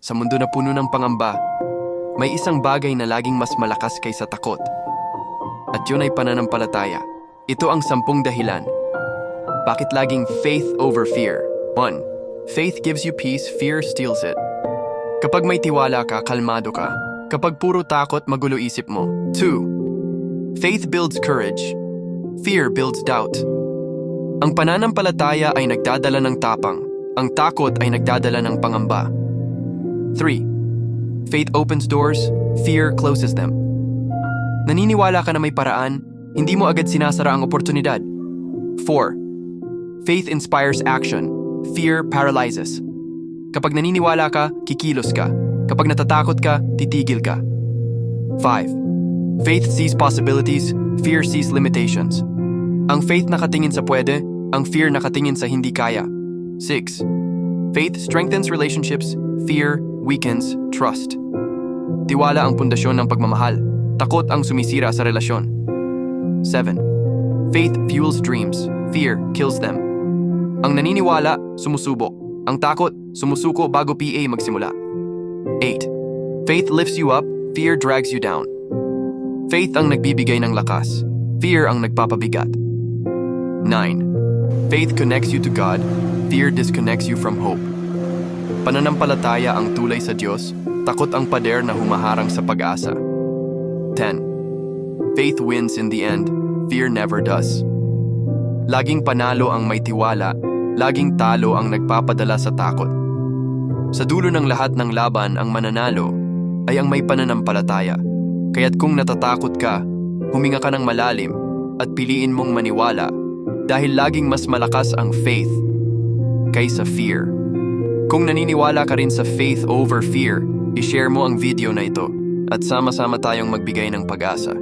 Sa mundo na puno ng pangamba, may isang bagay na laging mas malakas kaysa takot. At yun ay pananampalataya. Ito ang 10 dahilan. Bakit laging faith over fear? 1. Faith gives you peace, fear steals it. Kapag may tiwala ka, kalmado ka. Kapag puro takot, magulo isip mo. 2. Faith builds courage. Fear builds doubt. Ang pananampalataya ay nagdadala ng tapang. Ang takot ay nagdadala ng pangamba. 3. Faith opens doors, fear closes them. Naniniwala ka na may paraan, hindi mo agad sinasara ang oportunidad. 4. Faith inspires action, fear paralyzes. Kapag naniniwala ka, kikilos ka. Kapag natatakot ka, titigil ka. 5. Faith sees possibilities, fear sees limitations. Ang faith nakatingin sa pwede, ang fear nakatingin sa hindi kaya. 6. Faith strengthens relationships, fear weakens trust. Tiwala ang pundasyon ng pagmamahal, takot ang sumisira sa relasyon. 7. Faith fuels dreams, fear kills them. Ang naniniwala, sumusubok. Ang takot, sumusuko bago PA magsimula. 8. Faith lifts you up, fear drags you down. Faith ang nagbibigay ng lakas, fear ang nagpapabigat. 9. Faith connects you to God, fear disconnects you from hope. Pananampalataya ang tulay sa Diyos, takot ang pader na humaharang sa pag-asa. 10. Faith wins in the end, fear never does. Laging panalo ang may tiwala, laging talo ang nagpapadala sa takot. Sa dulo ng lahat ng laban, ang mananalo ay ang may pananampalataya. Kaya't kung natatakot ka, huminga ka ng malalim at piliin mong maniwala dahil laging mas malakas ang faith kaysa fear. Kung naniniwala ka rin sa faith over fear, i-share mo ang video na ito at sama-sama tayong magbigay ng pag-asa.